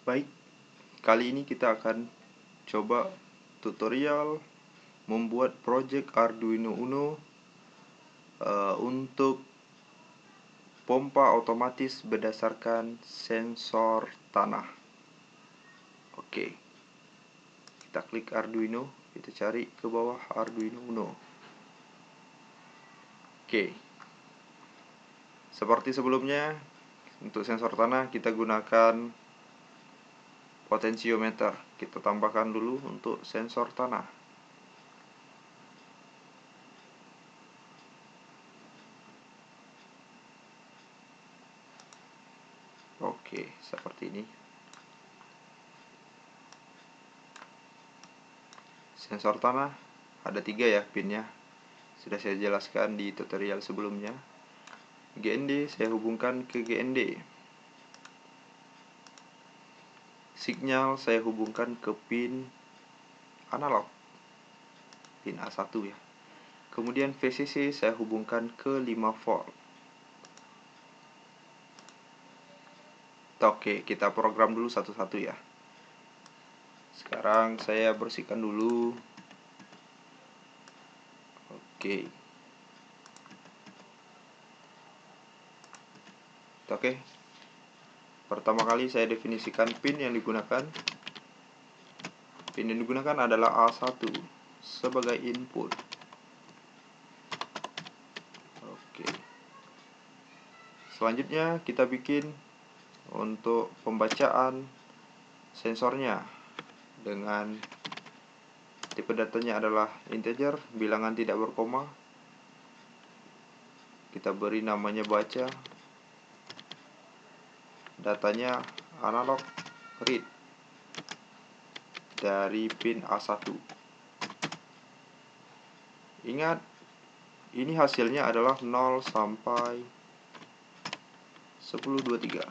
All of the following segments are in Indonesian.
Baik, kali ini kita akan coba tutorial membuat project Arduino Uno untuk pompa otomatis berdasarkan sensor tanah. Oke, kita klik Arduino, kita cari ke bawah Arduino Uno. Oke, seperti sebelumnya, untuk sensor tanah kita gunakan potensiometer. Kita tambahkan dulu untuk sensor tanah. Oke, seperti ini. Sensor tanah ada 3 ya pinnya. Sudah saya jelaskan di tutorial sebelumnya. GND saya hubungkan ke GND. Signal saya hubungkan ke pin analog, pin A1 ya. Kemudian VCC saya hubungkan ke 5 volt. Oke, kita program dulu satu-satu ya. Sekarang saya bersihkan dulu. Oke. Oke. Pertama kali saya definisikan pin yang digunakan. Pin yang digunakan adalah A1 sebagai input. Oke. Selanjutnya kita bikin untuk pembacaan sensornya dengan tipe datanya adalah integer, bilangan tidak berkoma. Kita beri namanya baca. Datanya analog read dari pin A1. Ingat, ini hasilnya adalah 0 sampai 1023.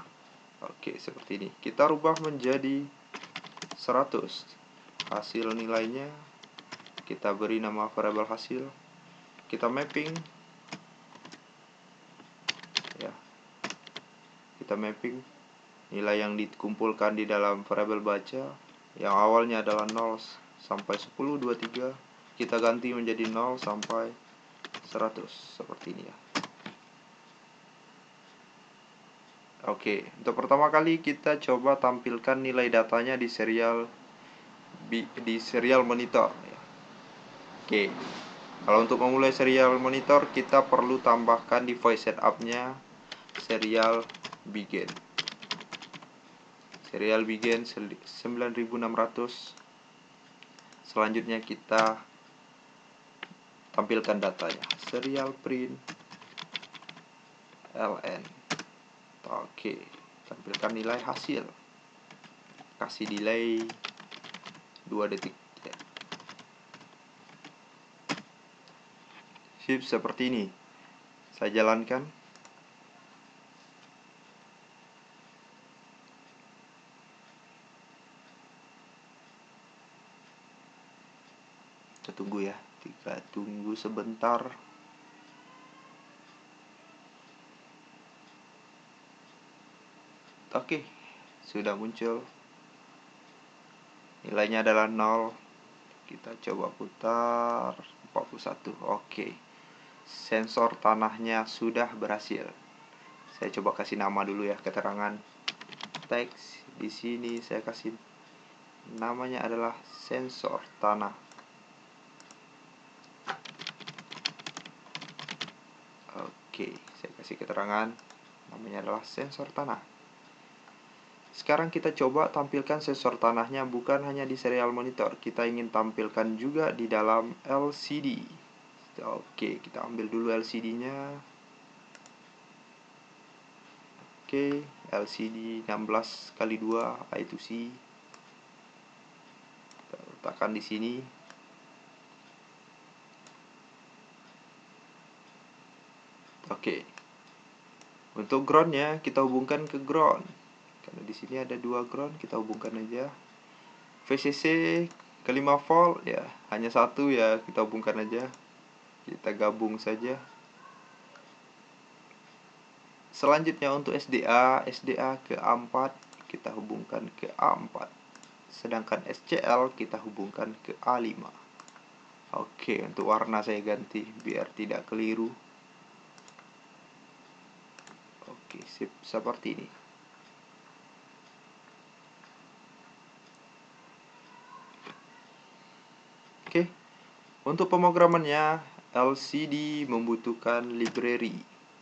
Oke, seperti ini. Kita rubah menjadi 100. Hasil nilainya kita beri nama variabel hasil. Kita mapping ya. Kita mapping nilai yang dikumpulkan di dalam variabel baca yang awalnya adalah 0 sampai 1023, kita ganti menjadi 0 sampai 100 seperti ini ya. Oke, untuk pertama kali kita coba tampilkan nilai datanya di serial monitor ya. Oke. Kalau untuk memulai serial monitor kita perlu tambahkan device setup-nya serial begin. Serial begin 9600. Selanjutnya kita tampilkan datanya. Serial print ln. Oke, tampilkan nilai hasil. Kasih delay 2 detik. Sip, seperti ini. Saya jalankan. Kita tunggu ya. Kita tunggu sebentar. Oke, sudah muncul. Nilainya adalah 0. Kita coba putar 41. Oke. Sensor tanahnya sudah berhasil. Saya coba kasih nama dulu ya, keterangan teks. Di sini saya kasih namanya adalah sensor tanah. Oke, saya kasih keterangan namanya adalah sensor tanah. Sekarang kita coba tampilkan sensor tanahnya bukan hanya di serial monitor. Kita ingin tampilkan juga di dalam LCD. Oke, kita ambil dulu LCD-nya. Oke, LCD 16x2 I2C. Kita letakkan di sini. Oke. Untuk groundnya kita hubungkan ke ground. Karena di sini ada 2 ground, kita hubungkan aja. VCC ke 5 volt ya, hanya 1 ya, kita hubungkan aja. Kita gabung saja. Selanjutnya untuk SDA ke A4 kita hubungkan ke A4. Sedangkan SCL kita hubungkan ke A5. Oke, untuk warna saya ganti biar tidak keliru. Oke, sip, seperti ini. Oke, untuk pemrogramannya LCD membutuhkan library.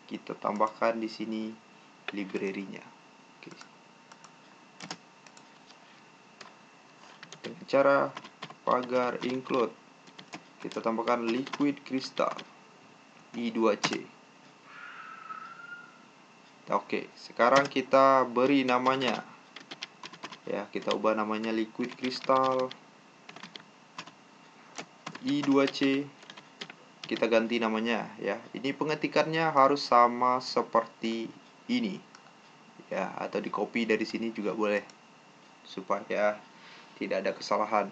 Kita tambahkan di sini library-nya. Oke. Dengan cara pagar include, kita tambahkan liquid crystal I2C. Oke, sekarang kita beri namanya. Ya, kita ubah namanya liquid crystal I2C. Kita ganti namanya ya. Ini pengetikannya harus sama seperti ini. Ya, atau di copy dari sini juga boleh supaya tidak ada kesalahan.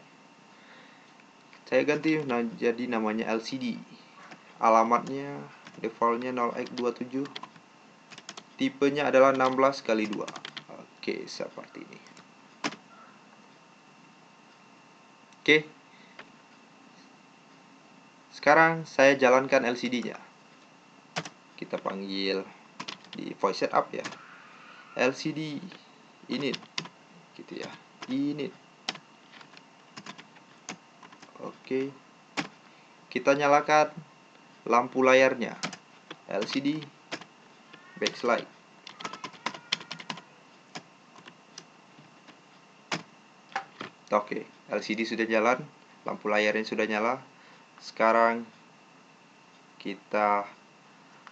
Saya ganti jadi namanya LCD. Alamatnya defaultnya 0x27. Tipenya adalah 16x2. Oke, seperti ini. Oke. Sekarang saya jalankan LCD-nya. Kita panggil di voice setup ya. LCD init gitu ya. Init. Oke. Kita nyalakan lampu layarnya. LCD backlight. Oke, LCD sudah jalan, lampu layarnya sudah nyala. Sekarang kita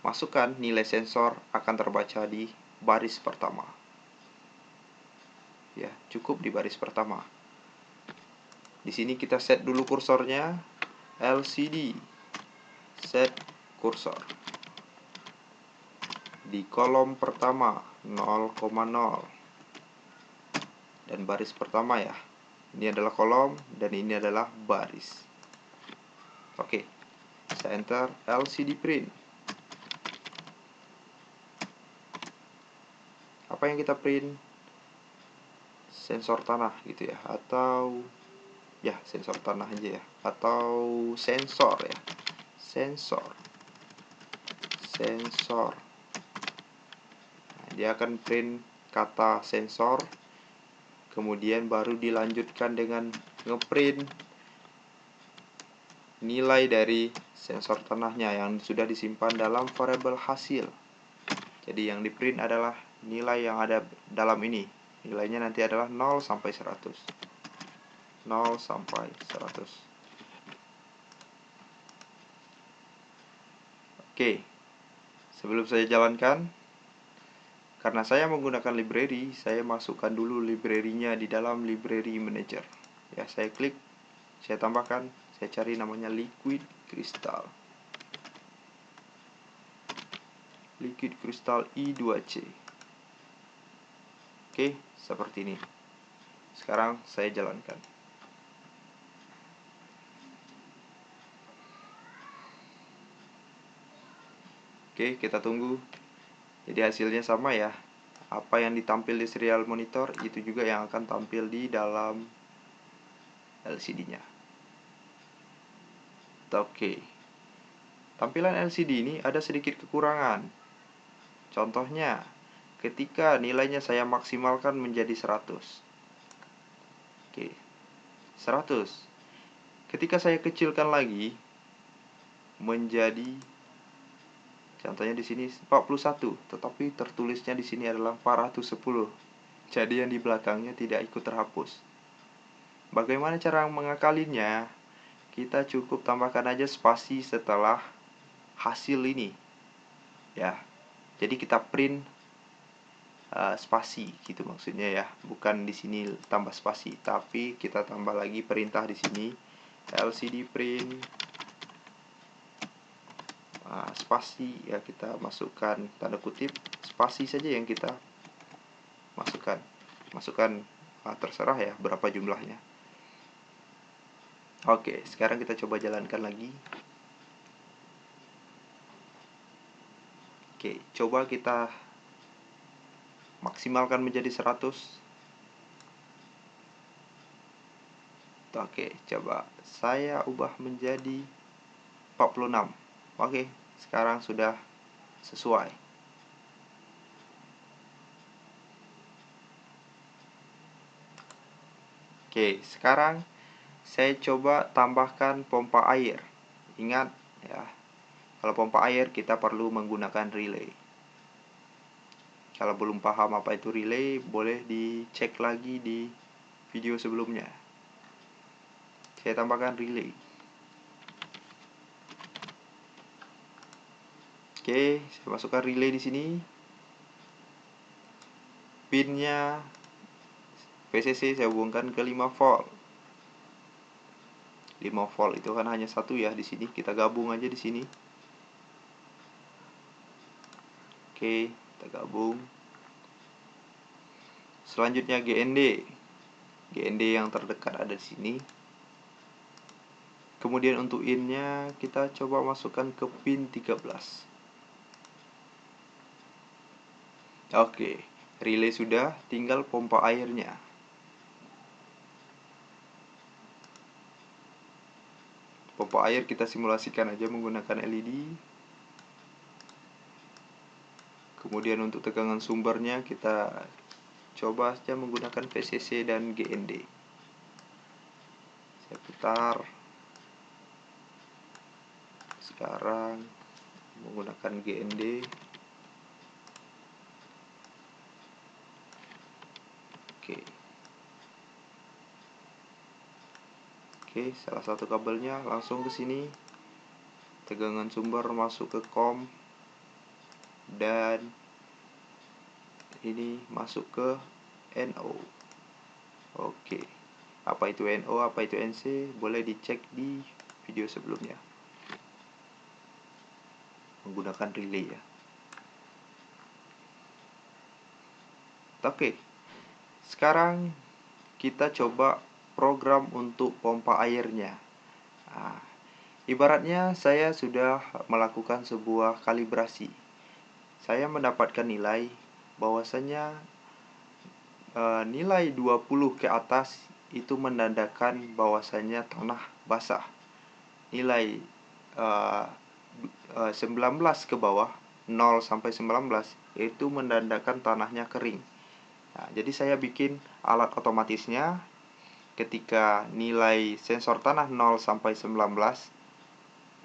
masukkan nilai sensor akan terbaca di baris pertama. Ya, cukup di baris pertama. Di sini kita set dulu kursornya, LCD set kursor di kolom pertama 0,0 dan baris pertama ya. Ini adalah kolom dan ini adalah baris. Oke, saya enter LCD print. Apa yang kita print? Sensor tanah gitu ya, atau ya sensor tanah aja ya, atau sensor ya, sensor. Nah, dia akan print kata sensor, kemudian baru dilanjutkan dengan ngeprint nilai dari sensor tanahnya yang sudah disimpan dalam variabel hasil. Jadi yang di print adalah nilai yang ada dalam ini. Nilainya nanti adalah 0 sampai 100. 0 sampai 100. Oke. Sebelum saya jalankan, karena saya menggunakan library, saya masukkan dulu library-nya di dalam library manager. Ya, saya klik, saya tambahkan, saya cari namanya liquid crystal. Liquid crystal I2C. Oke, seperti ini. Sekarang saya jalankan. Oke, kita tunggu. Jadi hasilnya sama ya. Apa yang ditampil di serial monitor itu juga yang akan tampil di dalam LCD-nya. Oke. Tampilan LCD ini ada sedikit kekurangan. Contohnya, ketika nilainya saya maksimalkan menjadi 100. Oke. 100. Ketika saya kecilkan lagi menjadi, contohnya di sini 41, tetapi tertulisnya di sini adalah 410. Jadi yang di belakangnya tidak ikut terhapus. Bagaimana cara mengakalinya? Kita cukup tambahkan aja spasi setelah hasil ini. Ya. Jadi kita print spasi gitu maksudnya ya. Bukan di sini tambah spasi, tapi kita tambah lagi perintah di sini LCD print spasi ya, kita masukkan tanda kutip spasi saja yang kita masukkan terserah ya berapa jumlahnya. Oke, sekarang kita coba jalankan lagi. Oke, coba kita maksimalkan menjadi 100. Oke, coba saya ubah menjadi 46. Oke, sekarang sudah sesuai. Oke, sekarang saya coba tambahkan pompa air. Ingat ya, kalau pompa air kita perlu menggunakan relay. Kalau belum paham apa itu relay, boleh dicek lagi di video sebelumnya. Saya tambahkan relay. Oke, saya masukkan relay di sini. Pinnya VCC saya hubungkan ke 5 volt. 5 volt itu kan hanya satu ya di sini. Kita gabung aja di sini. Oke, kita gabung. Selanjutnya GND. GND yang terdekat ada di sini. Kemudian untuk in-nya kita coba masukkan ke pin 13. Oke, relay sudah, tinggal pompa airnya. Pompa air kita simulasikan aja menggunakan LED. Kemudian untuk tegangan sumbernya kita coba saja menggunakan VCC dan GND. Saya putar. Sekarang menggunakan GND. Oke, salah satu kabelnya langsung ke sini. Tegangan sumber masuk ke COM dan ini masuk ke NO. Oke. Apa itu NO, apa itu NC? Boleh dicek di video sebelumnya. Menggunakan relay ya. Oke. Sekarang kita coba program untuk pompa airnya. Nah, ibaratnya saya sudah melakukan sebuah kalibrasi. Saya mendapatkan nilai bahwasanya nilai 20 ke atas itu menandakan bahwasanya tanah basah. Nilai 19 ke bawah, 0 sampai 19 itu menandakan tanahnya kering. Nah, jadi saya bikin alat otomatisnya. Ketika nilai sensor tanah 0 sampai 19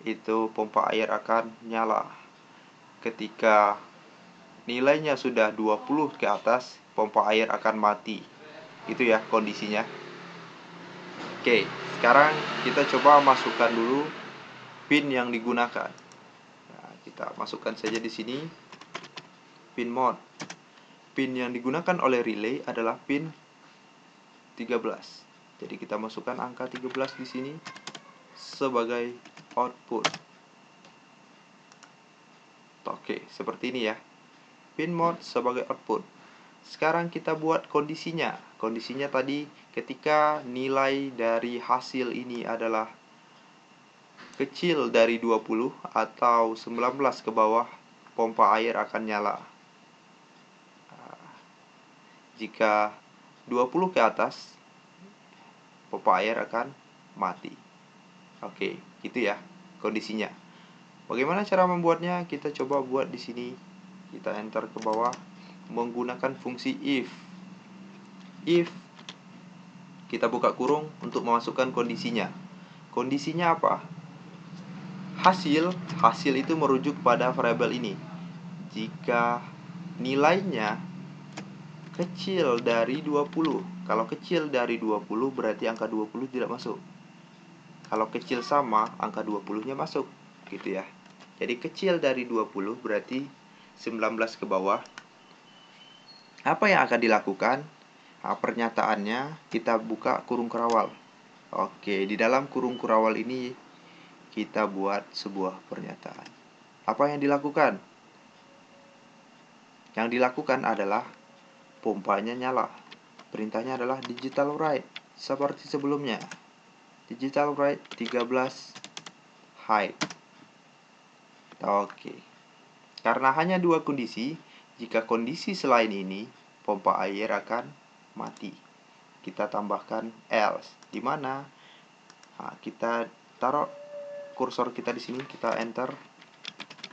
itu pompa air akan nyala. Ketika nilainya sudah 20 ke atas, pompa air akan mati. Itu ya kondisinya. Oke, sekarang kita coba masukkan dulu pin yang digunakan. Nah, kita masukkan saja di sini pin mode. Pin yang digunakan oleh relay adalah pin 13. Jadi kita masukkan angka 13 di sini sebagai output. Oke, seperti ini ya. Pin mode sebagai output. Sekarang kita buat kondisinya. Kondisinya tadi ketika nilai dari hasil ini adalah kecil dari 20 atau 19 ke bawah, pompa air akan nyala. Jika 20 ke atas, pompa air akan mati. Oke, gitu ya kondisinya. Bagaimana cara membuatnya? Kita coba buat di sini. Kita enter ke bawah menggunakan fungsi if. If kita buka kurung untuk memasukkan kondisinya. Kondisinya apa? Hasil itu merujuk pada variabel ini. Jika nilainya kecil dari 20. Kalau kecil dari 20 berarti angka 20 tidak masuk. Kalau kecil sama, angka 20-nya masuk, gitu ya. Jadi kecil dari 20 berarti 19 ke bawah. Apa yang akan dilakukan? Nah, pernyataannya kita buka kurung kerawal. Oke, di dalam kurung kerawal ini kita buat sebuah pernyataan. Apa yang dilakukan? Yang dilakukan adalah pompanya nyala. Perintahnya adalah digital write seperti sebelumnya. Digital write 13 hide. Oke. Karena hanya dua kondisi, jika kondisi selain ini, pompa air akan mati. Kita tambahkan else, di mana Nah, kita taruh kursor kita di sini, kita enter,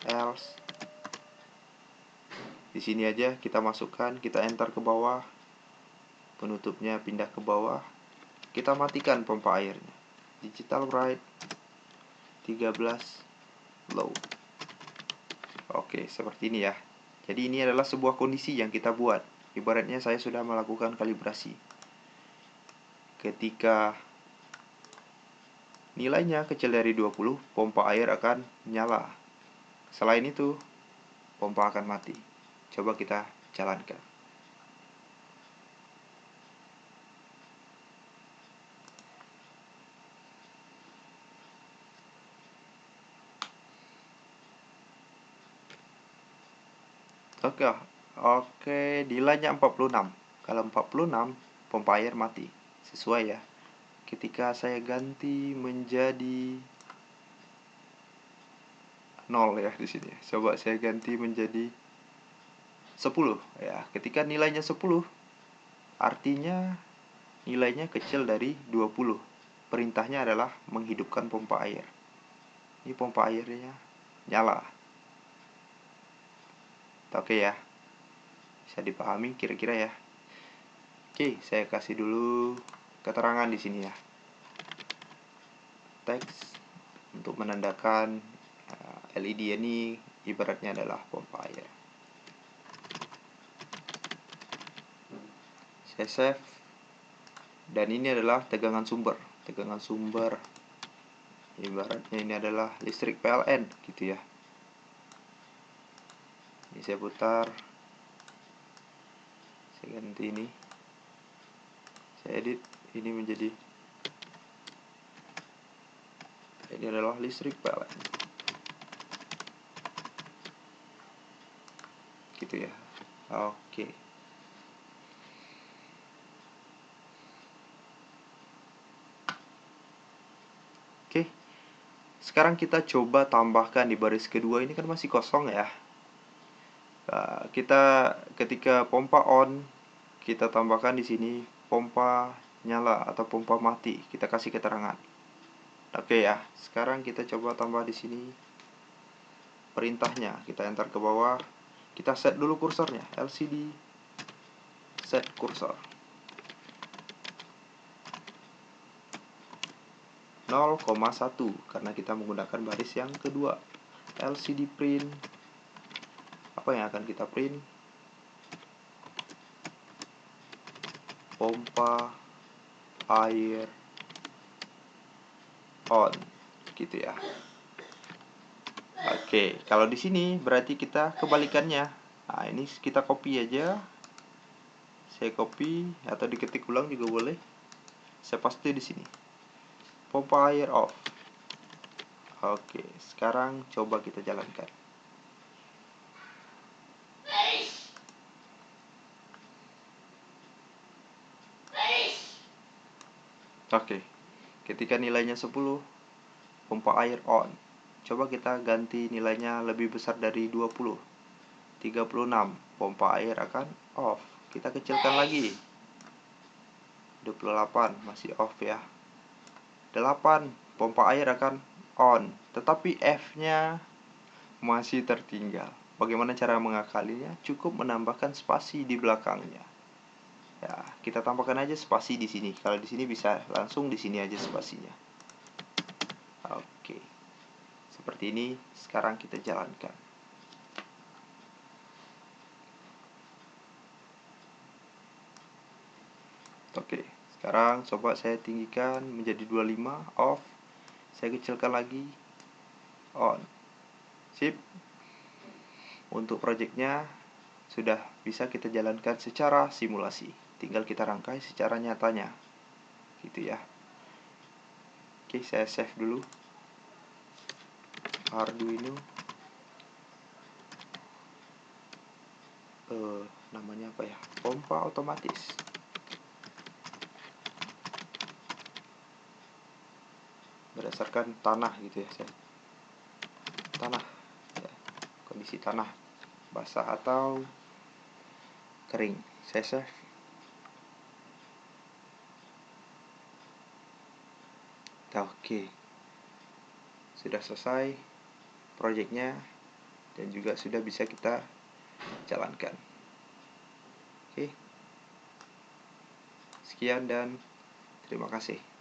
else. Di sini aja kita masukkan, kita enter ke bawah, penutupnya pindah ke bawah, kita matikan pompa airnya. Digital bright 13 low. Oke, seperti ini ya. Jadi ini adalah sebuah kondisi yang kita buat. Ibaratnya saya sudah melakukan kalibrasi. Ketika nilainya kecil dari 20, pompa air akan nyala. Selain itu, pompa akan mati. Coba kita jalankan. Oke, nilainya 46. Kalau 46, pompa air mati. Sesuai ya. Ketika saya ganti menjadi 0 ya di sini. Coba saya ganti menjadi 10 ya. Ketika nilainya 10, artinya nilainya kecil dari 20. Perintahnya adalah menghidupkan pompa air. Ini pompa airnya nyala. Oke ya. Bisa dipahami kira-kira ya. Oke, saya kasih dulu keterangan di sini ya. Teks untuk menandakan LED ini ibaratnya adalah pompa air. Saya save. Dan ini adalah tegangan sumber. Tegangan sumber ibaratnya ini adalah listrik PLN gitu ya. Ini saya putar. Saya ganti ini. Saya edit ini menjadi, ini adalah listrik PLN. Gitu ya. Oke. Oke. Sekarang kita coba tambahkan di baris kedua, ini kan masih kosong ya. Kita ketika pompa on, kita tambahkan di sini pompa nyala atau pompa mati. Kita kasih keterangan. Oke ya. Sekarang kita coba tambah di sini perintahnya. Kita enter ke bawah. Kita set dulu kursornya. LCD set kursor 0,1 karena kita menggunakan baris yang kedua. LCD print, apa yang akan kita print? Pompa air on, gitu ya. Oke, kalau di sini berarti kita kebalikannya. Nah, ini kita copy aja. Saya copy atau diketik ulang juga boleh. Saya paste di sini. Pompa air off. Oke, sekarang coba kita jalankan. Oke, ketika nilainya 10, pompa air on. Coba kita ganti nilainya lebih besar dari 20. 36, pompa air akan off. Kita kecilkan lagi. 28, masih off ya. 8, pompa air akan on. Tetapi F-nya masih tertinggal. Bagaimana cara mengakalinya? Cukup menambahkan spasi di belakangnya. Ya, kita tambahkan aja spasi di sini. Kalau di sini bisa langsung di sini aja spasinya. Oke. Seperti ini, sekarang kita jalankan. Oke, sekarang coba saya tinggikan menjadi 25, off. Saya kecilkan lagi, on. Sip. Untuk projectnya sudah bisa kita jalankan secara simulasi. Tinggal kita rangkai secara nyatanya. Gitu ya. Oke, saya save dulu. Arduino. Namanya apa ya? Pompa otomatis. Berdasarkan tanah gitu ya, tanah ya, kondisi tanah basah atau kering. Saya save Oke, sudah selesai projectnya dan juga sudah bisa kita jalankan. Oke, sekian dan terima kasih.